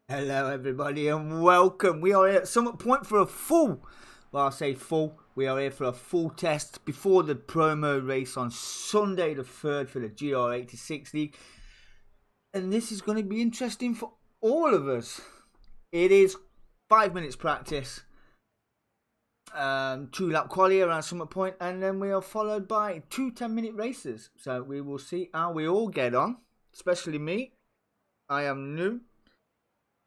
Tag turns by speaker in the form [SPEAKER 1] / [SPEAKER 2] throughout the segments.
[SPEAKER 1] Hello everybody and welcome. We are here at Summit Point for a I say full, we are here for a full test before the promo race on Sunday the 3rd for the GR86 League. And this is going to be interesting for all of us. It is 5 minutes practice, 2-lap quali around Summit Point, and then we are followed by 2 10-minute races. So we will see how we all get on, especially me. I am new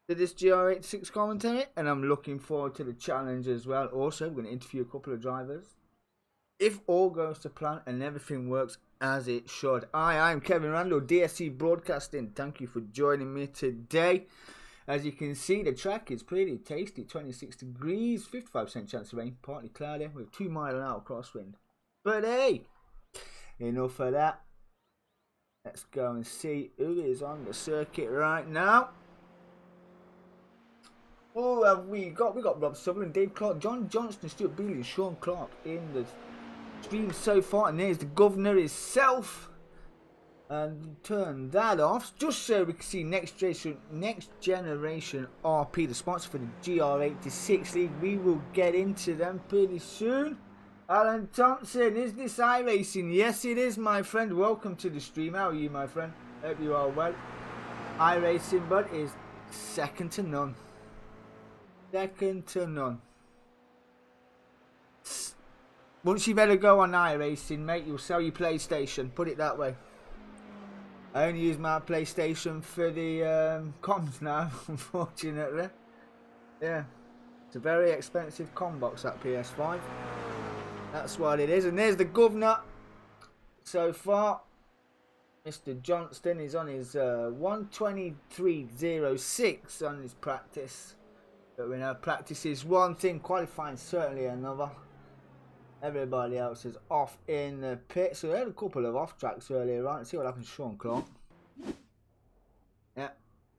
[SPEAKER 1] to this GR86 commentary, and I'm looking forward to the challenge as well. Also, we're going to interview a couple of drivers. If all goes to plan and everything works as it should. I'm Kevin Randall, DSC Broadcasting. Thank you for joining me today. As you can see, the track is pretty tasty. 26 degrees, 55% chance of rain, partly cloudy with 2 mile an hour crosswind. But hey, enough of that. Let's go and see who is on the circuit right now. Who have we got? We got Rob Sutherland, Dave Clark, John Johnston, Stuart Bealey, and Sean Clark in the stream so far. And there's the governor himself. And turn that off just so we can see next generation RP, the sponsor for the GR86 League. We will get into them pretty soon. Alan Thompson, is this iRacing? Yes, it is, my friend. Welcome to the stream. How are you, my friend? Hope you are well. iRacing, but is second to none. Second to none. Once you've had a go on iRacing, mate, you'll sell your PlayStation. Put it that way. I only use my PlayStation for the comms now, unfortunately. Yeah. It's a very expensive comm box, that PS5. That's what it is. And there's the governor. So far, Mr. Johnston is on his 1:23.06 on his practice. But we know practice is one thing, qualifying certainly another. Everybody else is off in the pit. So we had a couple of off tracks earlier, right? Let's see what happens to Sean Clark. Yeah,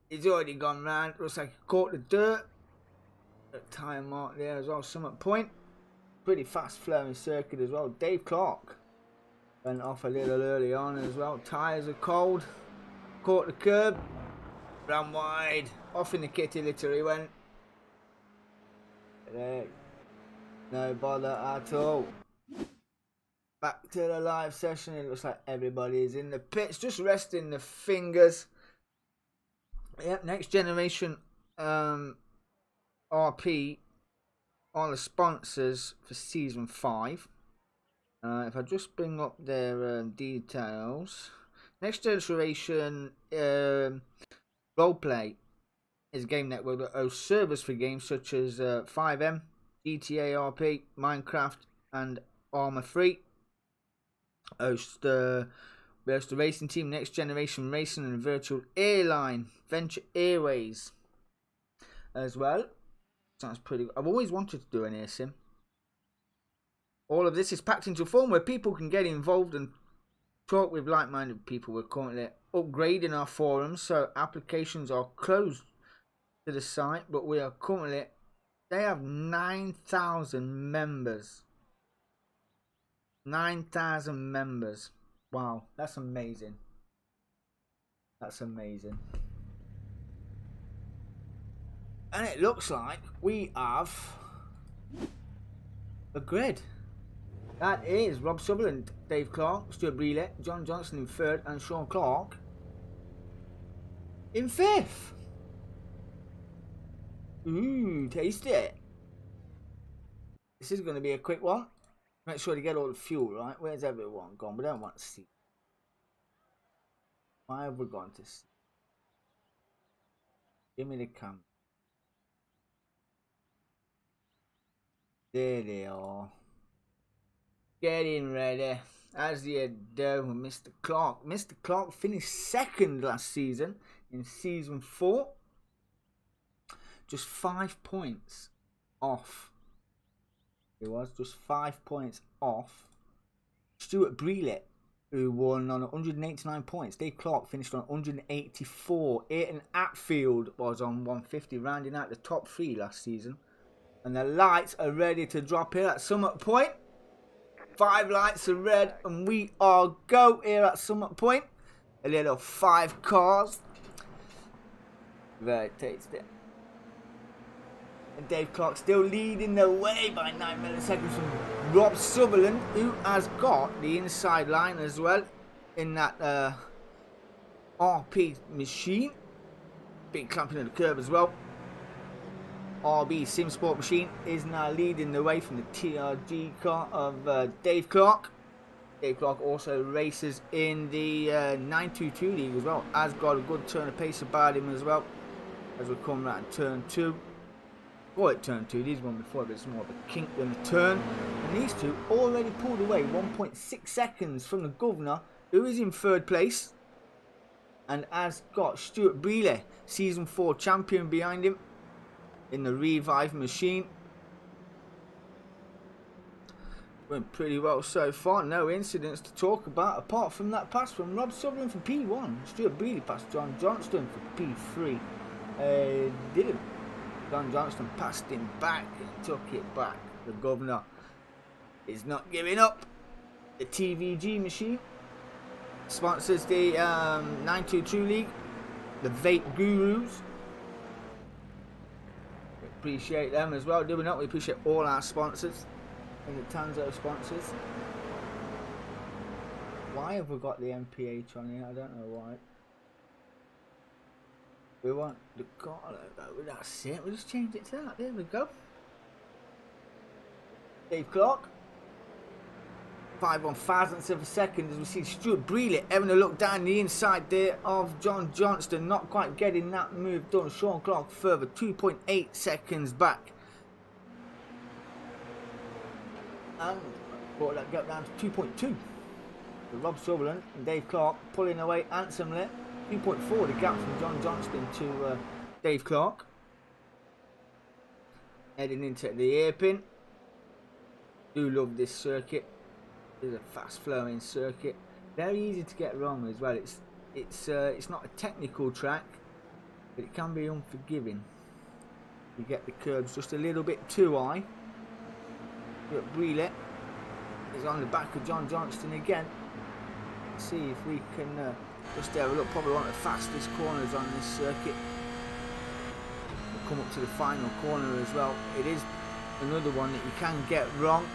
[SPEAKER 1] he's already gone round. Looks like he caught the dirt. At time mark there as well, Summit Point. Pretty fast flowing circuit as well. Dave Clark went off a little early on as well. Tyres are cold. Caught the curb. Ran wide. Off in the kitty litter he went. No bother at all. Back to the live session. It looks like everybody is in the pits, just resting the fingers. Yep, next generation RP are the sponsors for season 5. If I just bring up their details, next generation roleplay is a game network that hosts servers for games such as 5M, GTA RP, Minecraft, and Arma 3. Host the racing team, Next Generation Racing, and virtual airline Venture Airways as well. Sounds pretty good. I've always wanted to do an air sim. All of this is packed into a form where people can get involved and talk with like-minded people. We're currently upgrading our forums, so applications are closed to the site, but we are currently, they have 9,000 members. 9,000 members. Wow, that's amazing. That's amazing. And it looks like we have a grid. That is Rob Sutherland, Dave Clark, Stuart Brealey, John Johnson in 3rd, and Sean Clark in 5th. Ooh, taste it. This is going to be a quick one. Make sure to get all the fuel, right? Where's everyone gone? We don't want to see. Why have we gone to see? Give me the camera. There they are. Getting ready. As you do with Mr. Clark. Mr. Clark finished 2nd last season in season 4. Just 5 points off. It was just 5 points off Stuart Brealey, who won on 189 points. Dave Clark finished on 184. Aiton Atfield was on 150, rounding out the top 3 last season. And the lights are ready to drop here at Summit Point. 5 lights are red, and we are go here at Summit Point. A little 5 cars. Rotates it. And Dave Clark still leading the way by 9 milliseconds from Rob Sutherland, who has got the inside line as well in that RP machine. Big clamping of the curb as well. RB Sim Sport machine is now leading the way from the TRG car of Dave Clark. Dave Clark also races in the 922 league as well. Has got a good turn of pace about him as well. As we come round turn 2. Call it turn 2, these one before, but it's more of a kink than a turn. And these two already pulled away 1.6 seconds from the governor, who is in 3rd place. And has got Stuart Brealey, season 4 champion, behind him in the Revive machine. Went pretty well so far, no incidents to talk about apart from that pass from Rob Sutherland for P1. Stuart Brealey passed John Johnston for P3. Didn't. John Johnston passed him back and took it back. The governor is not giving up. The TVG machine sponsors the 922 league, the Vape Gurus. We appreciate them as well, do we not? We appreciate all our sponsors and the Tanzo sponsors. Why have we got the MPH on here? I don't know why. We want the collar though, that's it. We'll just change it to that. There we go. Dave Clark. 5/1000th of a second as we see Stuart Brealey having a look down the inside there of John Johnston, not quite getting that move done. Sean Clark further 2.8 seconds back. And brought that gap down to 2.2. Rob Sutherland and Dave Clark pulling away handsomely. 2.4 the gap from John Johnston to Dave Clark. Heading into the hairpin. Do love this circuit. It's a fast flowing circuit. Very easy to get wrong as well. It's not a technical track, but it can be unforgiving. You get the curbs just a little bit too high. But Brealey is on the back of John Johnston again. Let's see if we can just have a look. Probably one of the fastest corners on this circuit. We'll come up to the final corner as well. It is another one that you can get wrong.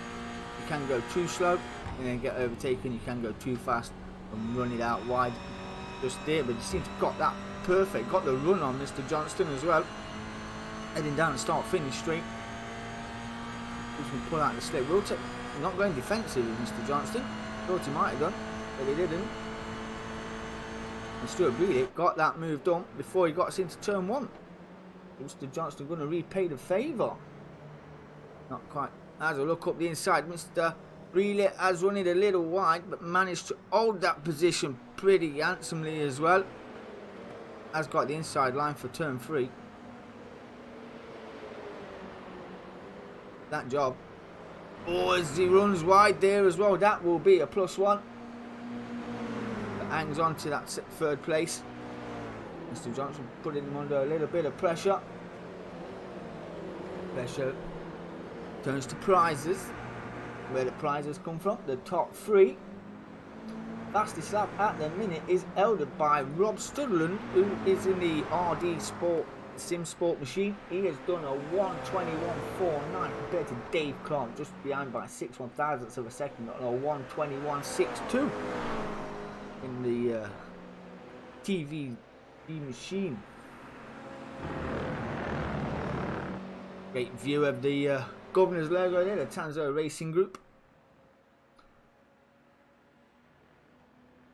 [SPEAKER 1] You can go too slow and then get overtaken. You can go too fast and run it out wide. Just there, but you seem to have got that perfect. Got the run on Mr. Johnston as well. Heading down the start finish straight. Just can pull out the slip. We're not going defensive with Mr. Johnston. Thought he might have done, but he didn't. And Stuart Brealey got that move done before he got us into turn 1. Mr. Johnston going to repay the favour. Not quite. As I look up the inside, Mr. Brealey has run it a little wide, but managed to hold that position pretty handsomely as well. Has got the inside line for turn 3. That job. Oh, as he runs wide there as well, that will be a +1. But hangs on to that 3rd place. Mr. Johnson putting him under a little bit of pressure. Pressure turns to prizes. Where the prizes come from, the top 3. Fastest lap at the minute is held by Rob Sutherland, who is in the RD Sport Sim Sport machine. He has done a 1:21.49 compared to Dave Clark, just behind by 6/1000ths of a second, on a 1:21.62 in the TV machine. Great view of the Governor's logo there, the Tanzo Racing Group.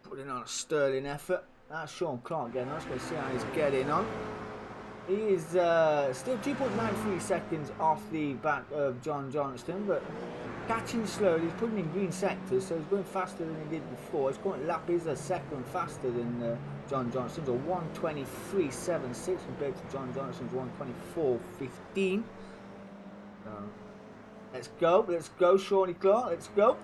[SPEAKER 1] Putting on a sterling effort. That's Sean Clark getting on. Let's go see how he's getting on. He is still 2.93 seconds off the back of John Johnston, but catching slowly. He's putting in green sectors, so he's going faster than he did before. His current lap is a second faster than John Johnston's, a 1:23.76 compared to John Johnston's 1:24.15. Let's go, Shawnee Clark, let's go.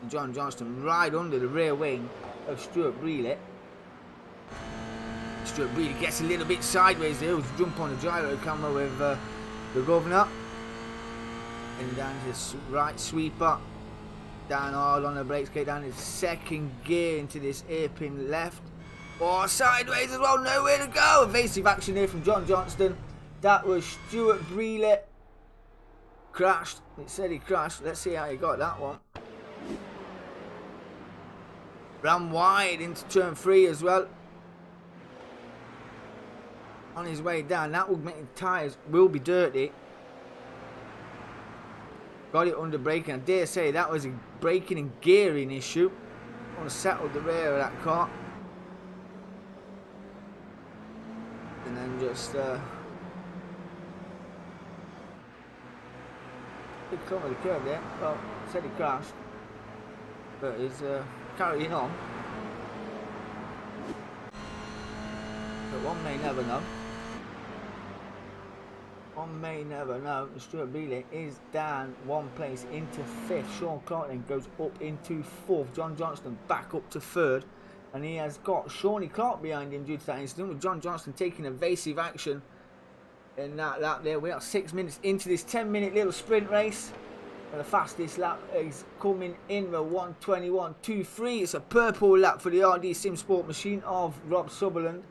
[SPEAKER 1] And John Johnston right under the rear wing of Stuart Brealey. Stuart Brealey gets a little bit sideways there. He'll jump on the gyro camera with the Governor. And down to the right sweeper. Down hard on the brakes, get down his 2nd gear into this hairpin left. Oh, sideways as well, nowhere to go. Evasive action here from John Johnston. That was Stuart Brealey. Crashed. It said he crashed. Let's see how he got that one. Ran wide into turn 3 as well. On his way down. That will make the tyres will be dirty. Got it under braking. I dare say that was a braking and gearing issue. I want to settle the rear of that car. And then just big come of the curve there. Well, said he crashed, but he's carrying on. But one may never know. One may never know. Stuart Brealey is down one place into 5th. Sean Clark then goes up into 4th. John Johnston back up to 3rd. And he has got Shawnee Clark behind him due to that incident, with John Johnston taking evasive action in that lap there. We are 6 minutes into this 10-minute little sprint race. And the fastest lap is coming in the 1:21.23. It's a purple lap for the RD Sim Sport machine of Rob Sutherland.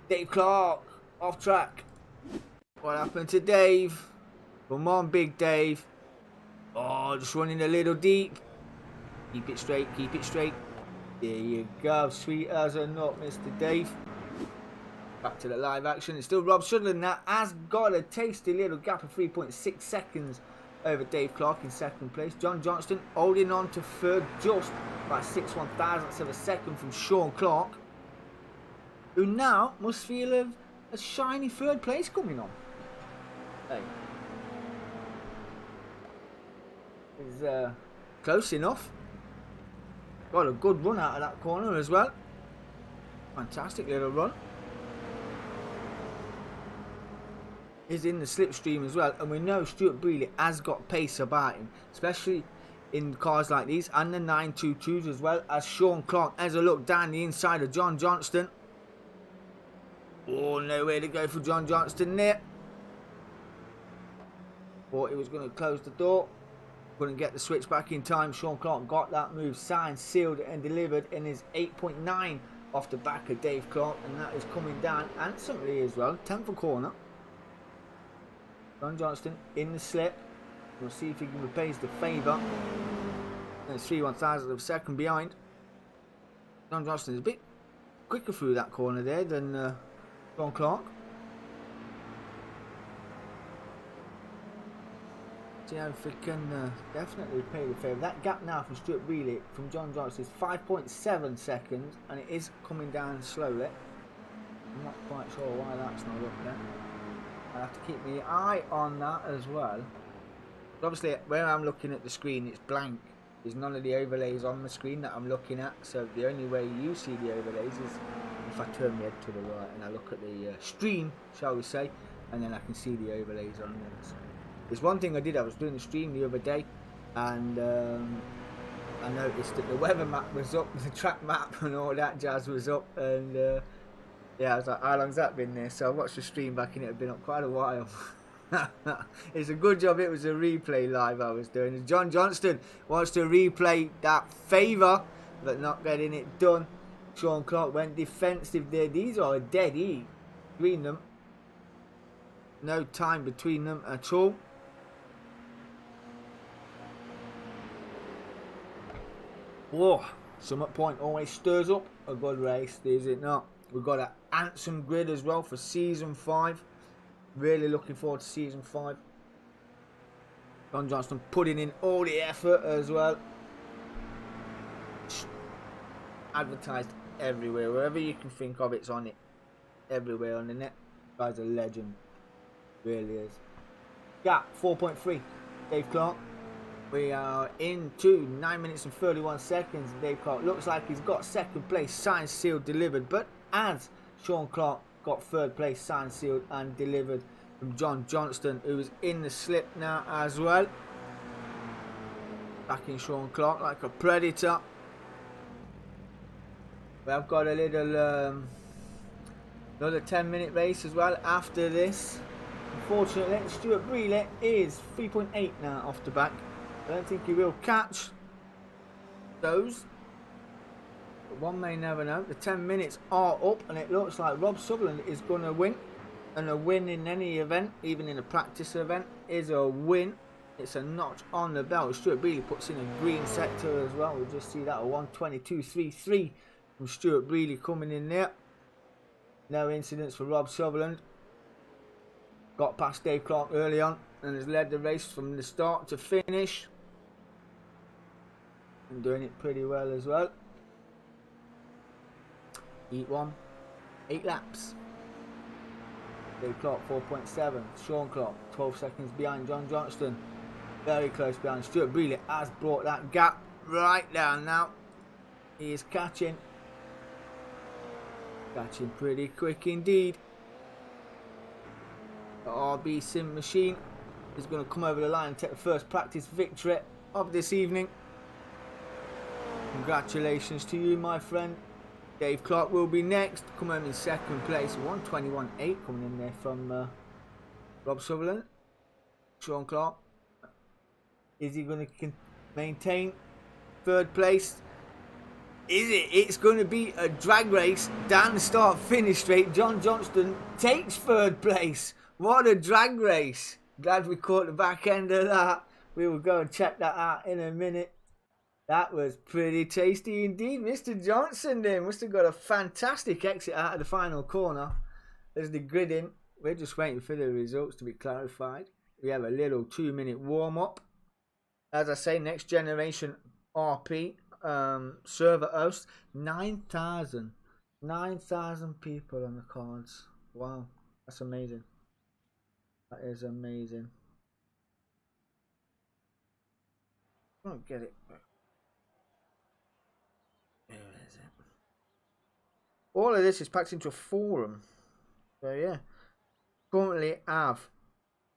[SPEAKER 1] Dave Clark off track. What happened to Dave? Come on, Big Dave. Oh, just running a little deep. Keep it straight, keep it straight. There you go, sweet as a nut, Mr. Dave. Back to the live action. It's still Rob Sutherland that has got a tasty little gap of 3.6 seconds over Dave Clark in 2nd place. John Johnston holding on to 3rd just by 6/1000ths of a second from Sean Clark, who now must feel a shiny 3rd place coming on. Hey. Is close enough. Got a good run out of that corner as well. Fantastic little run. Is in the slipstream as well, and we know Stuart Brealey has got pace about him, especially in cars like these and the 922s as well, as Sean Clark has a look down the inside of John Johnston. Oh, nowhere to go for John Johnston there. Thought he was going to close the door. Couldn't get the switch back in time. Sean Clark got that move signed, sealed and delivered in his 8.9 off the back of Dave Clark, and that is coming down handsomely as well. 10th corner. John Johnston in the slip. We'll see if he can repay the favour. There's 3/1000ths of a second behind. John Johnston is a bit quicker through that corner there than Sean Clark. See if we can definitely repay the favour. That gap now from Stuart Brealey from John Johnston is 5.7 seconds, and it is coming down slowly. I'm not quite sure why that's not up there. I have to keep my eye on that as well. But obviously, where I'm looking at the screen, it's blank. There's none of the overlays on the screen that I'm looking at. So the only way you see the overlays is if I turn my head to the right and I look at the stream, shall we say, and then I can see the overlays on there. So there's one thing I did. I was doing the stream the other day, and I noticed that the weather map was up, the track map and all that jazz was up, and yeah, I was like, how long's that been there? So I watched the stream back and it had been up quite a while. It's a good job it was a replay live I was doing. John Johnston wants to replay that favour, but not getting it done. Sean Clark went defensive there. These are a dead heat between them. No time between them at all. Whoa, Summit Point always stirs up a good race, is it not? We've got an handsome grid as well for Season 5. Really looking forward to Season 5. John Johnston putting in all the effort as well. Advertised everywhere. Wherever you can think of, it's on it. Everywhere on the net. Guy's a legend. Really is. Gap 4.3. Dave Clark. We are into 9 minutes and 31 seconds. Dave Clark looks like he's got 2nd place, signed, sealed, delivered. But as Sean Clark got 3rd place, signed, sealed and delivered from John Johnston, who is in the slip now as well. Backing Sean Clark like a predator. We have got a little another 10-minute race as well after this. Unfortunately, Stuart Brealey is 3.8 now off the back. I don't think he will catch those. But one may never know. The 10 minutes are up, and it looks like Rob Sutherland is going to win. And a win in any event, even in a practice event, is a win. It's a notch on the belt. Stuart Brealey puts in a green sector as well. We'll just see that, a 1:22.33 from Stuart Brealey coming in there. No incidents for Rob Sutherland. Got past Dave Clark early on and has led the race from the start to finish. And doing it pretty well as well. Heat 1, 8 laps. Dave Clark 4.7. Sean Clark 12 seconds behind John Johnston. Very close behind. Stuart Brealey has brought that gap right down now. He is catching. Catching pretty quick indeed. The RB Sim machine is going to come over the line and take the first practice victory of this evening. Congratulations to you, my friend. Dave Clark will be next. Come home in second place. 1:21.8 coming in there from Rob Sutherland. Sean Clark. Is he going to maintain third place? Is it? It's going to be a drag race down the start-finish straight. John Johnston takes third place. What a drag race. Glad we caught the back end of that. We will go and check that out in a minute. That was pretty tasty indeed. Mr. Johnson there must have got a fantastic exit out of the final corner. There's the grid in. We're just waiting for the results to be clarified. We have a little 2-minute warm-up. As I say, next generation RP server host. 9,000 people on the cards. Wow, that's amazing. That is amazing. I don't get it. Where is it? All of this is packed into a forum. So yeah. Currently have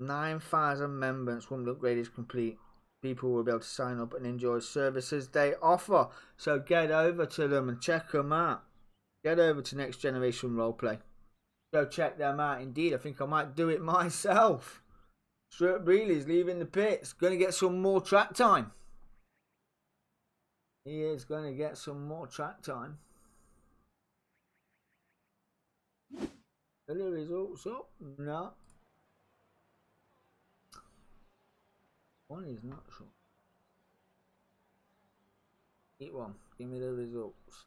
[SPEAKER 1] 9,000 members. When the upgrade is complete, people will be able to sign up and enjoy services they offer. So get over to them and check them out. Get over to Next Generation Roleplay. Go check them out. Indeed, I think I might do it myself. Stuart Brealey's leaving the pits. Going to get some more track time. He is going to get some more track time. Are the results up? No. One is not sure. Eat one. Give me the results.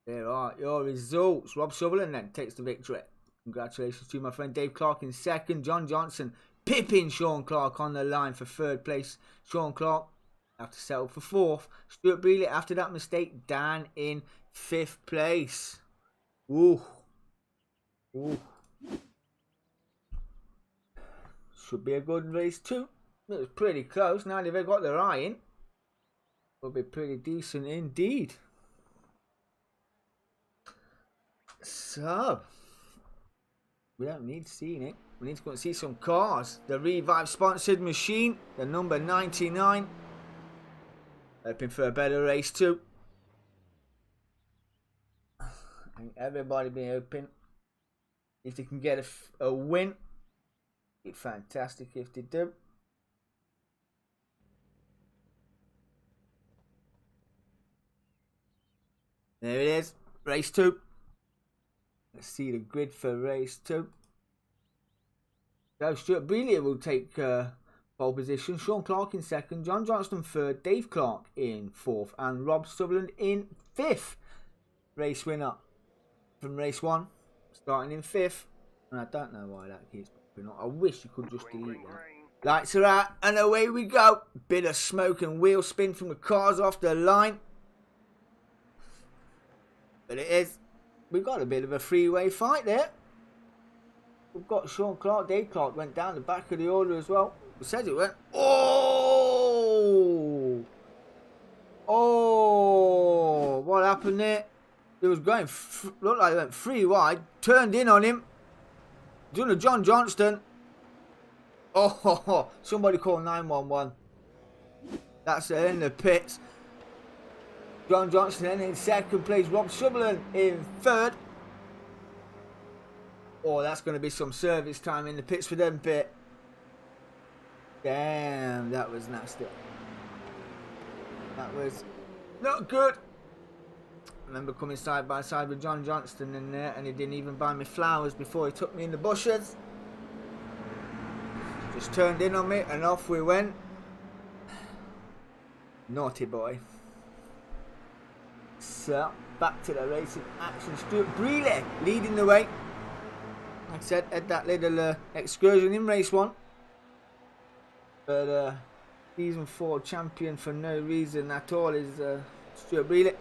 [SPEAKER 1] There are your results. Rob Sutherland then takes the victory. Congratulations to my friend Dave Clark in second. John Johnson pipping Sean Clark on the line for third place. Sean Clark have to settle for fourth. Stuart Brealey after that mistake down in fifth place. Ooh. Ooh. Should be a good race too. It was pretty close. Now they've got their eye in. Will be pretty decent indeed. So, we don't need seeing it. We need to go and see some cars. The Revive sponsored machine, the number 99. Hoping for a better race too. I think everybody be hoping if they can get a win. It'd be fantastic if they do. There it is, race 2. Let's see the grid for race 2. So Stuart Brealey will take pole position. Sean Clark in second. John Johnston third. Dave Clark in fourth. And Rob Sutherland in fifth. Race winner from race 1. Starting in fifth. And I don't know why that keeps popping up. I wish you could just delete that. Lights are out and away we go. Bit of smoke and wheel spin from the cars off the line. But it is. We've got a bit of a three-way fight there. We've got Sean Clark. Dave Clark went down the back of the order as well. It says it went. Oh! Oh! What happened there? It was going. Looked like it went 3 wide. Turned in on him. Doing a John Johnston. Oh! Somebody call 911. That's it in the pits. John Johnston in second place. Rob Sutherland in third. Oh, that's going to be some service time in the pits for them bit. Damn, that was nasty. That was not good. I remember coming side by side with John Johnston in there, and he didn't even buy me flowers before he took me in the bushes. Just turned in on me and off we went. Naughty boy. So, back to the racing action. Stuart Brealey leading the way. Like I said, had that little excursion in race 1. But season 4 champion for no reason at all is Stuart Brealey.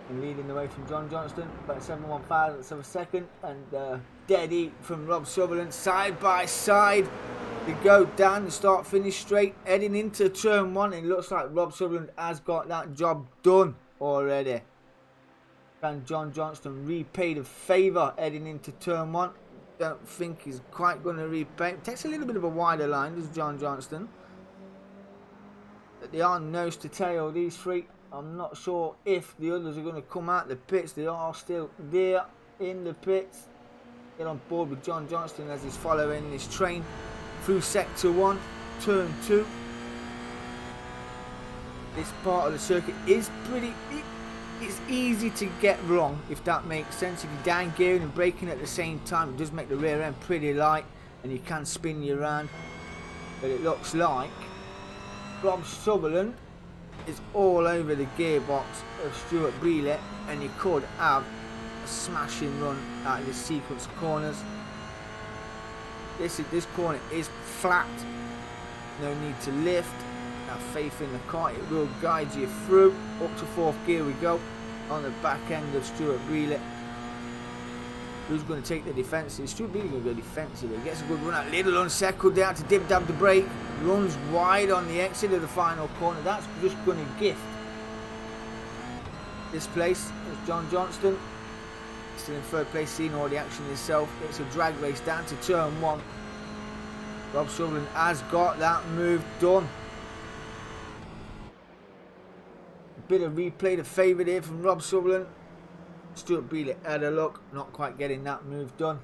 [SPEAKER 1] And leading the way from John Johnston, about 7 thousandths of a second, and dead heat from Rob Sutherland, side by side. They go down the start finish straight, heading into turn 1. It looks like Rob Sutherland has got that job done already. And John Johnston repaid a favour heading into turn 1. Don't think he's quite going to repay. Takes a little bit of a wider line, does John Johnston. But they are nose to tail, these three. I'm not sure if the others are going to come out the pits. They are still there in the pits. Get on board with John Johnston as he's following his train through sector 1, turn 2. This part of the circuit is it's easy to get wrong, if that makes sense. If you're down gearing and braking at the same time, it does make the rear end pretty light and you can spin you around. But it looks like Rob Sutherland is all over the gearbox of Stuart Brealey, and he could have a smashing run out of this sequence of corners. This corner is flat, no need to lift. Have faith in the car, it will guide you through. Up to 4th gear we go on the back end of Stuart Brealey. Who's going to take the defensive? Stuart Brealey going to go defensive. He gets a good run out, little unsettled there to dib dab the brake. Runs wide on the exit of the final corner. That's just going to gift this place. It's John Johnston still in 3rd place, seeing all the action himself. It's a drag race down to turn 1. Rob Sutherland has got that move done. A bit of replay the favourite here from Rob Sutherland. Stuart Brealey had a look, not quite getting that move done.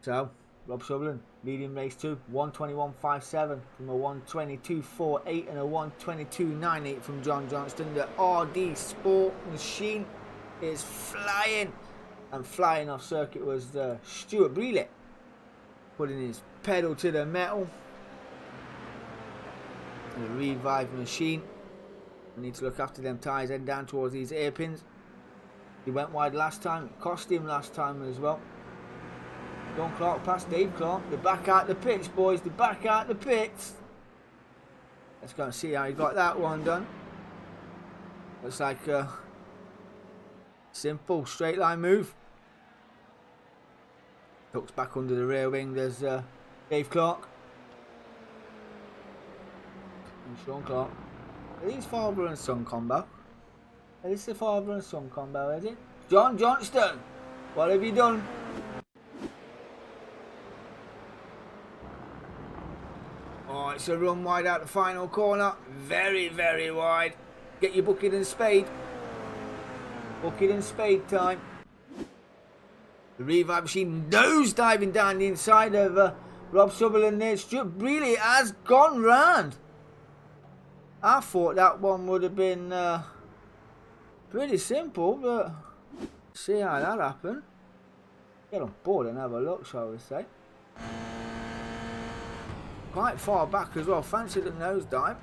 [SPEAKER 1] So Rob Sutherland leading race 2, 1:21.57 from a 1:22.48 and a 1:22.98 from John Johnston. The RD Sport machine is flying, and flying off circuit was Stuart Brealey, putting his pedal to the metal. And the Revive machine, I need to look after them tyres heading down towards these hairpins. He went wide last time, it cost him last time as well. John Clark past Dave Clark. They're back out the pits, boys. They're back out the pits. Let's go and see how he got that one done. Looks like a simple straight line move. Hooks back under the rear wing. There's Dave Clark and Sean Clark. Are these father and son combo? Is this the father and son combo, is it? John Johnston, what have you done? Oh, it's a run wide out the final corner. Very, very wide. Get your bucket and spade. Bucket and spade time. The Revive machine nose diving down the inside of Rob Sutherland there. Stuart Brealey has gone round. I thought that one would have been pretty simple, but see how that happened. Get on board and have a look, shall we say. Quite far back as well, fancy the nosedive.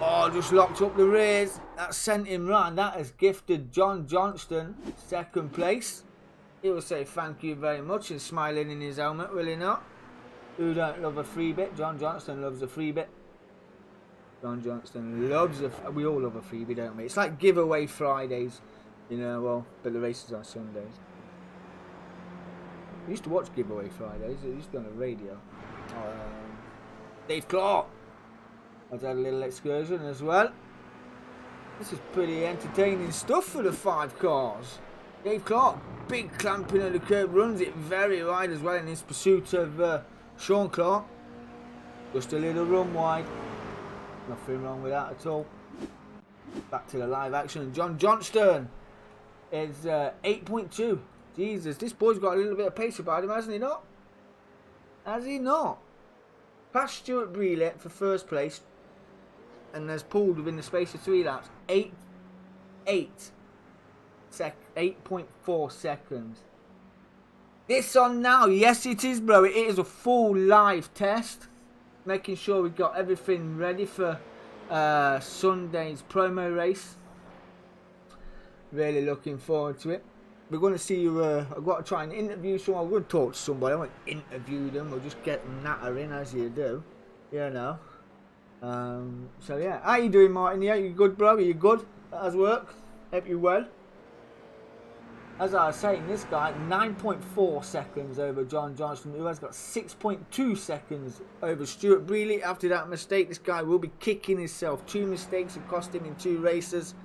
[SPEAKER 1] Oh, just locked up the rears. That sent him round. That has gifted John Johnston 2nd place. He will say thank you very much and smiling in his helmet, will he not? Who don't love a free bit? John Johnston loves a free bit. John Johnston loves we all love a freebie, don't we? It's like giveaway Fridays, you know, well, but the races are Sundays. I used to watch giveaway Fridays, it used to be on the radio. Dave Clark has had a little excursion as well. This is pretty entertaining stuff for the 5 cars. Dave Clark, big clamping of the curb, runs it very wide as well in his pursuit of Sean Clark. Just a little run wide. Nothing wrong with that at all. Back to the live action. John Johnston is 8.2. Jesus, this boy's got a little bit of pace about him, hasn't he not? Has he not? Past Stuart Brealey for 1st place. and has pulled within the space of 3 laps 8.4 seconds. This on now, yes it is, bro. It is a full live test, making sure we got everything ready for Sunday's promo race. Really looking forward to it. We're going to see. I've got to try and interview someone. I'm going to talk to somebody. I won't interview them. We'll just get them nattering as you do, you know. So yeah, how you doing, Martin? Yeah, you good, bro? Are you good? How's work? Hope you well. As I was saying, this guy 9.4 seconds over John Johnston, who has got 6.2 seconds over Stuart Brealey. After that mistake, this guy will be kicking himself. 2 mistakes have cost him in 2 races.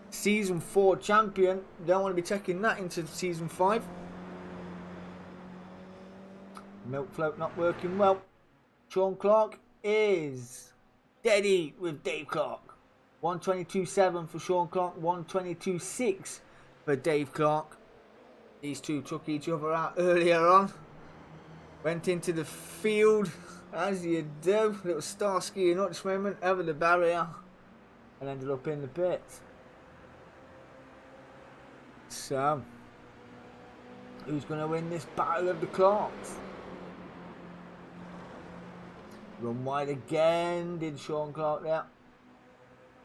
[SPEAKER 1] Season 4 champion. Don't want to be taking that into season 5. Milk float not working well. Sean Clark is dead heat with Dave Clark. 122.7 for Sean Clark. 122.6 for Dave Clark. These two took each other out earlier on. Went into the field as you do. Little star skiing up this moment over the barrier and ended up in the pits. So, who's going to win this battle of the Clarks? Run wide again, did Sean Clark there.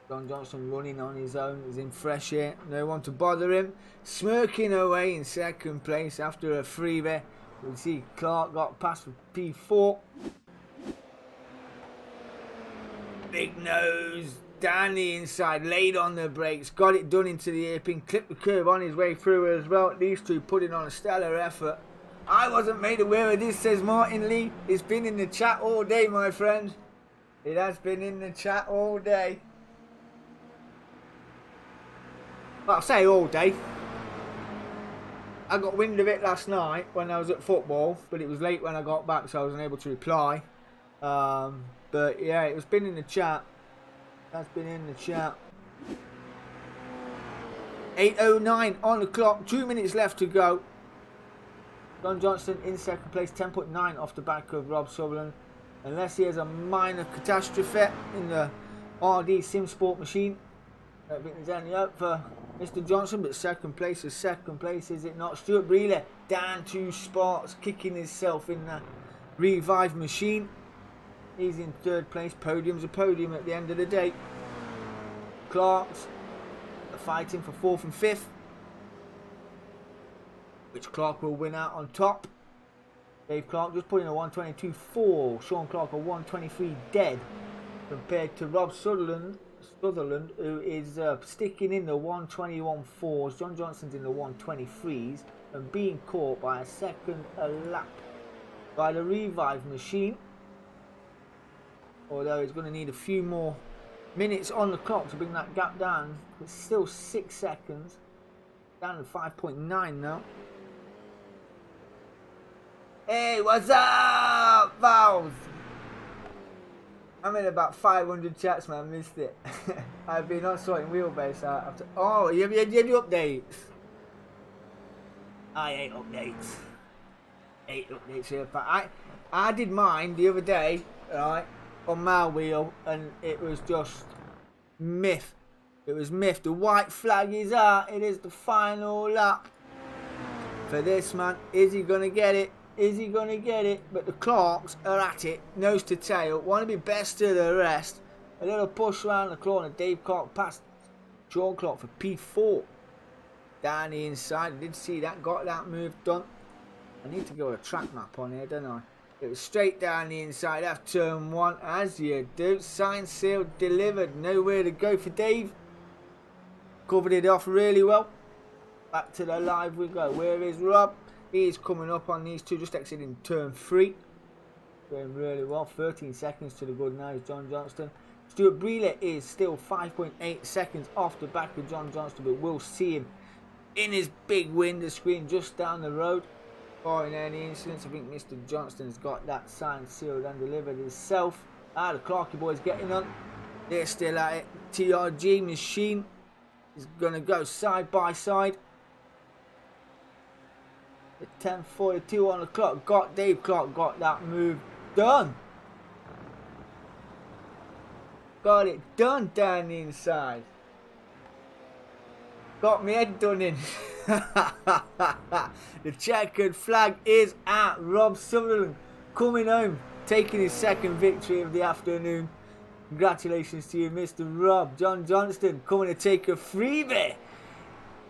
[SPEAKER 1] John Johnston running on his own, is in fresh air, no one to bother him. Smirking away in second place after a freebie. We see Clark got past for P4. Big nose, down the inside, laid on the brakes, got it done into the hairpin, clipped the curve on his way through as well. These two putting on a stellar effort. I wasn't made aware of this, says Martin Lee. It's been in the chat all day, my friend. It has been in the chat all day. Well, I'll say all day. I got wind of it last night when I was at football, but it was late when I got back, so I wasn't able to reply. But yeah, it's been in the chat. That's been in the chat. 8:09 on the clock. 2 minutes left to go. John Johnston in second place, 10.9 off the back of Rob Sutherland. Unless he has a minor catastrophe in the RD Sim Sport machine. I don't think there's any hope for Mr. Johnson, but second place, is it not? Stuart Brealey down 2 spots, kicking himself in the Revive machine. He's in third place. Podium's a podium at the end of the day. Clark's are fighting for 4th and 5th, which Clark will win out on top. Dave Clark just putting a 122.4. Sean Clark a 123 dead, compared to Rob Sutherland, who is sticking in the 121.4s. John Johnston's in the 123s and being caught by a second a lap by the Revive machine. Although he's going to need a few more minutes on the clock to bring that gap down. It's still 6 seconds. Down to 5.9 now. Hey, what's up, Valve? I'm in about 500 chats, man. Missed it. I've been on sorting wheelbase out after. Oh, you had your updates? I hate updates. 8 updates here. But I did mine the other day, right, on my wheel, and it was just myth. It was myth. The white flag is out. It is the final lap for this man. Is he gonna get it? Is he going to get it? But the Clarks are at it, nose to tail. Want to be best of the rest. A little push around the corner. Dave Clark past Sean Clark for P4. Down the inside. I did see that. Got that move done. I need to go a track map on here, don't I? It was straight down the inside after turn 1. As you do. Signed, sealed, delivered. Nowhere to go for Dave. Covered it off really well. Back to the live we go. Where is Rob? He's coming up on these two, just exiting turn 3. Doing really well. 13 seconds to the good now is John Johnston. Stuart Brealey is still 5.8 seconds off the back of John Johnston, but we'll see him in his big window screen just down the road. Barring any incidents, I think Mr. Johnston's got that signed, sealed and delivered himself. The Clarky boys getting on. They're still at it. TRG machine is going to go side by side. At 10:42 on the clock, Dave Clark got that move done. Got it done down the inside. Got me head done in. The checkered flag is out. Rob Sutherland coming home, taking his second victory of the afternoon. Congratulations to you, Mr. Rob. John Johnston coming to take a freebie.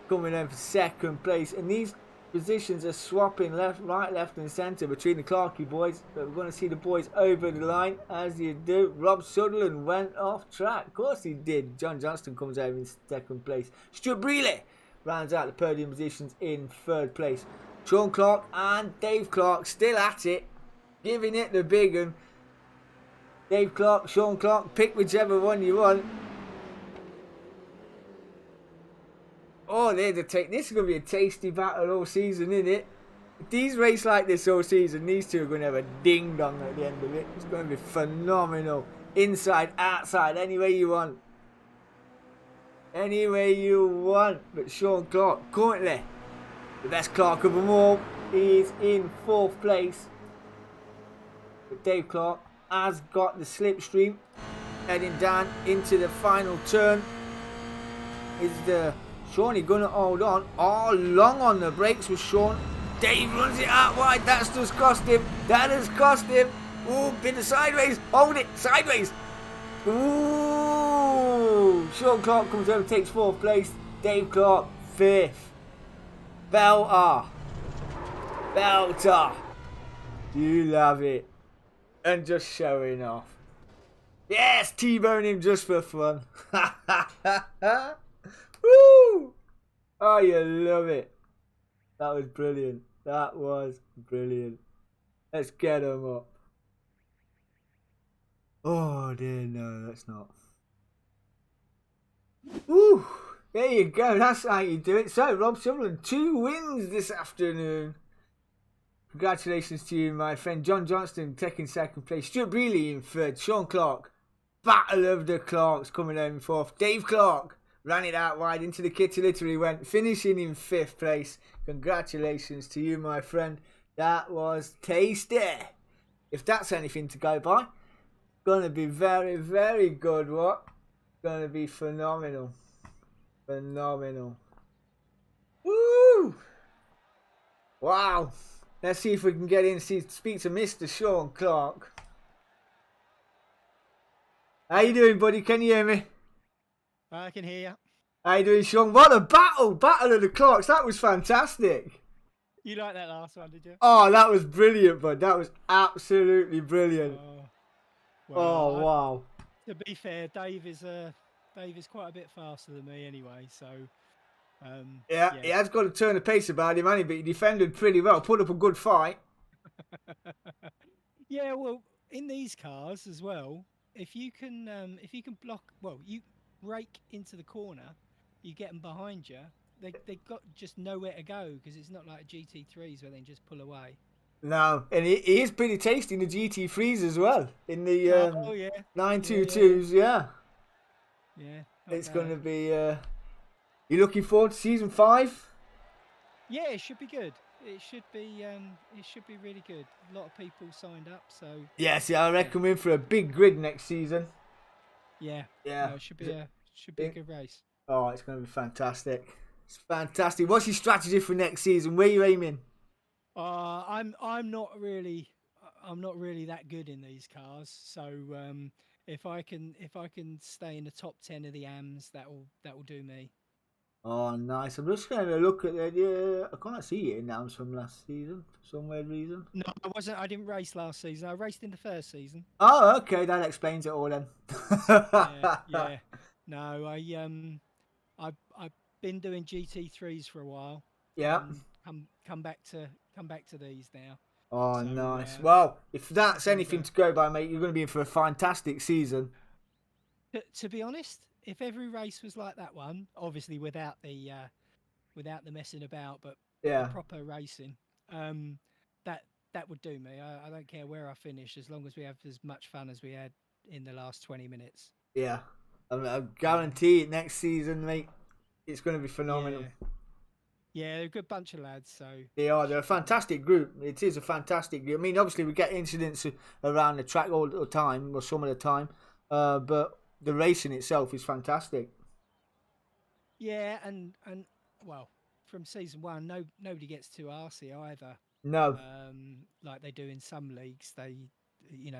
[SPEAKER 1] Coming home for second place. And these positions are swapping left, right, left and centre between the Clarkey boys. But we're going to see the boys over the line as you do. Rob Sutherland went off track. Of course he did. John Johnston comes home in second place. Stuart Brealey rounds out the podium positions in third place. Sean Clark and Dave Clark still at it. Giving it the big one. Dave Clark, Sean Clark, pick whichever one you want. Oh, this is going to be a tasty battle all season, isn't it? If these race like this all season, these two are going to have a ding-dong at the end of it. It's going to be phenomenal. Inside, outside, any way you want. Any way you want. But Sean Clark, currently, the best Clark of them all, is in fourth place. But Dave Clark has got the slipstream, heading down into the final turn. Is the Shawnee gonna hold on? Oh, long on the brakes with Sean. Dave runs it out wide. That's just cost him. That has cost him. Ooh, bit of sideways. Hold it, sideways. Ooh, Sean Clark comes over, takes fourth place. Dave Clark fifth. Belter. You love it. And just showing off. Yes, T-bone him just for fun. Woo! Oh, you love it. That was brilliant. That was brilliant. Let's get him up. Oh dear, no, that's not. Woo! There you go. That's how you do it. So, Rob Sutherland, 2 wins this afternoon. Congratulations to you, my friend. John Johnston taking second place. Stuart Brealey in third. Sean Clark. Battle of the Clarks coming home in fourth. Dave Clark ran it out wide into the kitty litter he went, finishing in fifth place. Congratulations to you, my friend. That was tasty. If that's anything to go by, gonna be very, very good. What? Gonna be phenomenal. Phenomenal. Woo! Wow. Let's see if we can get in and speak to Mr. Sean Clark. How you doing, buddy? Can you hear me?
[SPEAKER 2] I can hear you.
[SPEAKER 1] How you doing, Sean? What a battle! Battle of the Clarks. That was fantastic.
[SPEAKER 2] You liked that last one, did you?
[SPEAKER 1] Oh, that was brilliant, bud. That was absolutely brilliant. Wow.
[SPEAKER 2] To be fair, Dave is quite a bit faster than me anyway, so...
[SPEAKER 1] Yeah, he has got to turn the pace about him, hasn't he? But he defended pretty well, put up a good fight.
[SPEAKER 2] Yeah, well, in these cars as well, if you can block, well, you rake into the corner, you get them behind you. They got just nowhere to go because it's not like GT3s where they can just pull away.
[SPEAKER 1] No, and he is pretty tasty in the GT3s as well. In the 922s, yeah. It's going to be. You looking forward to season 5?
[SPEAKER 2] Yeah, it should be good. It should be really good. A lot of people signed up, so.
[SPEAKER 1] Yeah, see, I reckon we're in for a big grid next season.
[SPEAKER 2] Yeah. No, it should be a good race.
[SPEAKER 1] Oh, it's going to be fantastic. It's fantastic. What's your strategy for next season? Where are you aiming?
[SPEAKER 2] I'm not really that good in these cars. So if I can stay in the top 10 of the AMs, that will do me.
[SPEAKER 1] Oh, nice. I'm just going to look at that. Yeah, I can't see it in AMs from last season for some weird reason.
[SPEAKER 2] No, I didn't race last season. I raced in the first season.
[SPEAKER 1] Oh, okay. That explains it all then.
[SPEAKER 2] Yeah. No, I've been doing GT3s for a while.
[SPEAKER 1] Yeah.
[SPEAKER 2] Come back to these now.
[SPEAKER 1] Oh, so, nice. Well, if that's anything to go by, mate, you're going to be in for a fantastic season.
[SPEAKER 2] To be honest, if every race was like that one, obviously without the messing about, but the proper racing, that would do me. I don't care where I finish as long as we have as much fun as we had in the last 20 minutes.
[SPEAKER 1] Yeah, I guarantee it next season, mate. It's going to be phenomenal.
[SPEAKER 2] Yeah, they're a good bunch of lads. So
[SPEAKER 1] they are. They're a fantastic group. It is a fantastic group. I mean, obviously we get incidents around the track all the time, or some of the time, but the racing itself is fantastic.
[SPEAKER 2] Yeah, and well, from season 1, nobody gets too arsey either.
[SPEAKER 1] No.
[SPEAKER 2] Like they do in some leagues, they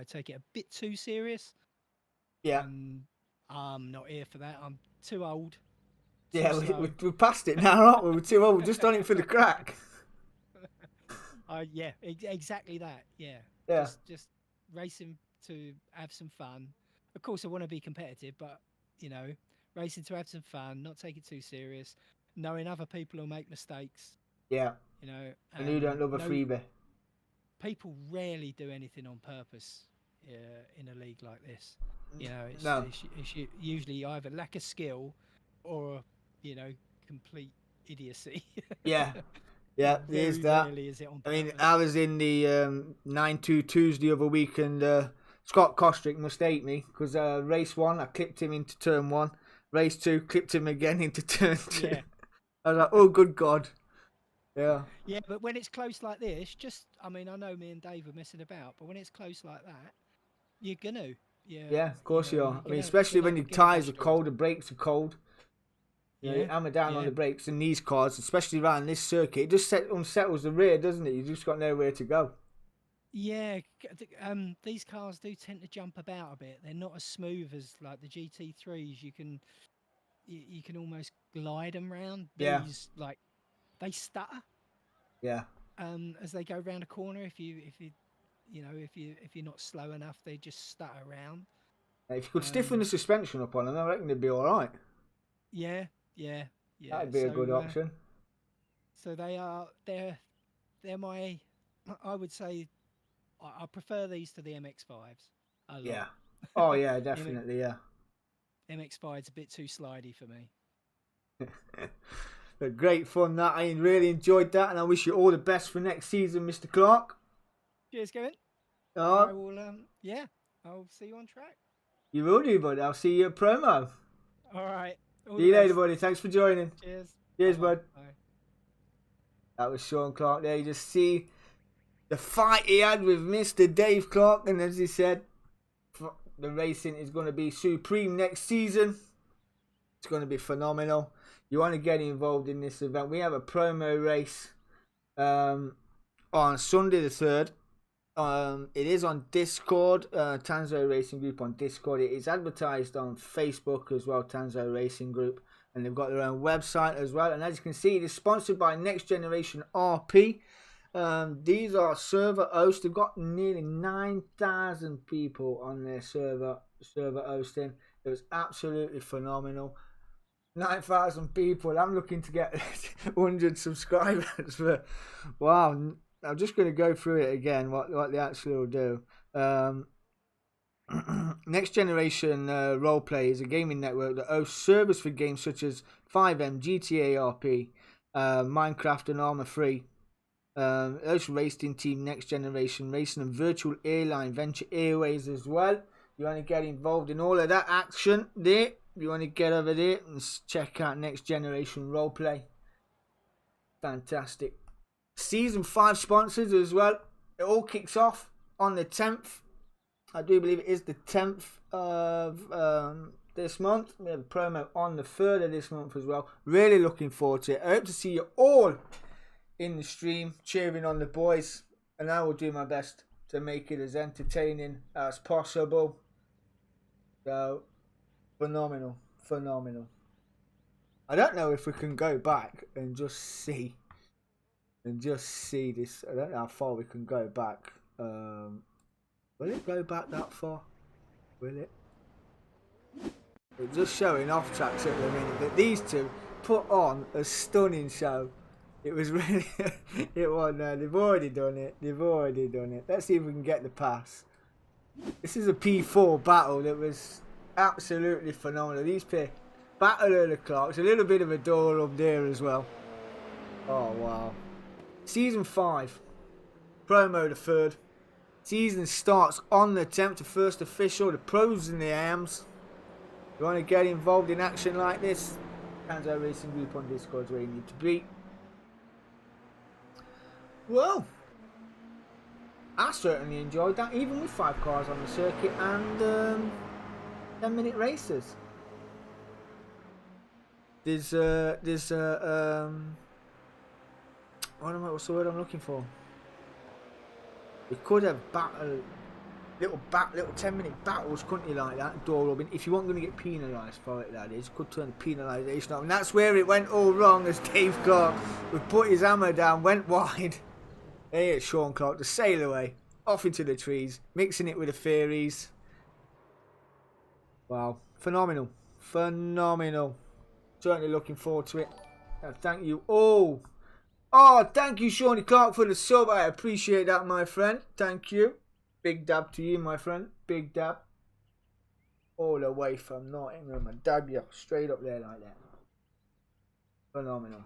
[SPEAKER 2] take it a bit too serious.
[SPEAKER 1] Yeah.
[SPEAKER 2] And I'm not here for that. I'm too old.
[SPEAKER 1] Yeah, we're past it now, aren't we? We're too old. We're just on it for the crack.
[SPEAKER 2] Yeah, exactly that. Yeah.
[SPEAKER 1] Yeah.
[SPEAKER 2] Just racing to have some fun. Of course, I want to be competitive, but racing to have some fun, not take it too serious, knowing other people will make mistakes.
[SPEAKER 1] Yeah. And you don't love a freebie.
[SPEAKER 2] People rarely do anything on purpose in a league like this. It's usually either lack of skill or complete idiocy.
[SPEAKER 1] Yeah. Yeah, there's that.
[SPEAKER 2] Rarely is it on
[SPEAKER 1] I mean,
[SPEAKER 2] purpose.
[SPEAKER 1] I was in the 922s the other week, and Scott Kostrick mistaked me because race 1, I clipped him into turn 1. Race 2, clipped him again into turn 2. Yeah. I was like, oh, good God. Yeah.
[SPEAKER 2] Yeah, but when it's close like this, I know me and Dave are messing about, but when it's close like that, you're gonna.
[SPEAKER 1] Yeah, of course you are. I mean, especially when your tyres are cold, the brakes are cold. You hammer down on the brakes in these cars, especially around this circuit. It just unsettles the rear, doesn't it? You just got nowhere to go. Yeah,
[SPEAKER 2] these cars do tend to jump about a bit. They're not as smooth as like the GT3s. You can almost glide them round. These they stutter.
[SPEAKER 1] Yeah.
[SPEAKER 2] As they go round a corner, if you're not slow enough, they just stutter around.
[SPEAKER 1] If you could stiffen the suspension up on them, I reckon they'd be all right.
[SPEAKER 2] Yeah.
[SPEAKER 1] That'd be a good option.
[SPEAKER 2] So they're my. I would say I prefer these to the MX-5s.
[SPEAKER 1] Yeah. Oh yeah, definitely. Yeah.
[SPEAKER 2] MX-5's a bit too slidey for me.
[SPEAKER 1] But great fun that. I really enjoyed that, and I wish you all the best for next season, Mr. Clark.
[SPEAKER 2] Cheers, Kevin.
[SPEAKER 1] I
[SPEAKER 2] will. I'll see you on track.
[SPEAKER 1] You will do, buddy. I'll see you at promo.
[SPEAKER 2] All right.
[SPEAKER 1] See you later, buddy. Thanks for joining.
[SPEAKER 2] Cheers.
[SPEAKER 1] Cheers, bud.
[SPEAKER 2] Bye.
[SPEAKER 1] That was Sean Clark there. You just see the fight he had with Mr. Dave Clark, and as he said, the racing is going to be supreme next season. It's going to be phenomenal. You want to get involved in this event. We have a promo race on Sunday the 3rd. It is on Discord, Tanzo Racing Group on Discord. It is advertised on Facebook as well, Tanzo Racing Group. And they've got their own website as well. And as you can see, it is sponsored by Next Generation RP. These are server hosts. They've got nearly 9,000 people on their server hosting. It was absolutely phenomenal. 9,000 people. I'm looking to get 100 subscribers. But wow, I'm just going to go through it again, what they actually will do. Next Generation Roleplay is a gaming network that hosts servers for games such as 5M, GTA RP, Minecraft and Arma 3. Hosts Racing Team, Next Generation Racing and Virtual Airline Venture Airways as well. You want to get involved in all of that action there. You want to get over there and check out Next Generation Roleplay. Fantastic. Season 5 sponsors as well. It all kicks off on the 10th. I do believe it is the 10th of this month. We have a promo on the 3rd of this month as well. Really looking forward to it. I hope to see you all in the stream cheering on the boys. And I will do my best to make it as entertaining as possible. So, phenomenal. I don't know if we can go back and just see this. I don't know how far we can go back. Will it go back that far? Will it? It's just showing off tracks at the minute. But these two put on a stunning show. It was really... it was... No, they've already done it. Let's see if we can get the pass. This is a P4 battle that was absolutely phenomenal. These pair battle of the clocks. A little bit of a door up there as well. Oh, wow. Season 5. Promo the 3rd. Season starts on the 10th, the first official, the pros and the AMs. You want to get involved in action like this? Tanzo Racing Group on Discord is where you need to be. Well, I certainly enjoyed that, even with 5 cars on the circuit, and 10-minute races. What's the word I'm looking for? We could have little 10-minute battles, couldn't you, like that? Door rubbing. If you weren't going to get penalised for it, that is. Could turn the penalisation up. And that's where it went all wrong, as Dave Clark would put his hammer down, went wide. Here's Sean Clark to sail away, off into the trees, mixing it with the fairies. Wow. Phenomenal. Phenomenal. Certainly looking forward to it. Thank you all. Oh, thank you, Shawnee Clark, for the sub. I appreciate that, my friend. Thank you. Big dab to you, my friend. Big dab. All the way from Nottingham. And dab you straight up there like that. Phenomenal.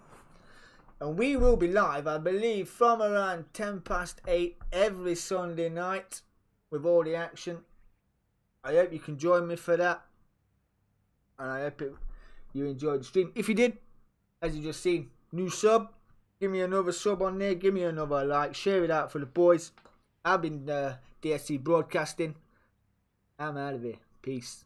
[SPEAKER 1] And we will be live, I believe, from around 8:10 every Sunday night with all the action. I hope you can join me for that. And I hope you enjoyed the stream. If you did, as you just seen, new sub. Give me another sub on there. Give me another like. Share it out for the boys. I've been DSC Broadcasting. I'm out of here. Peace.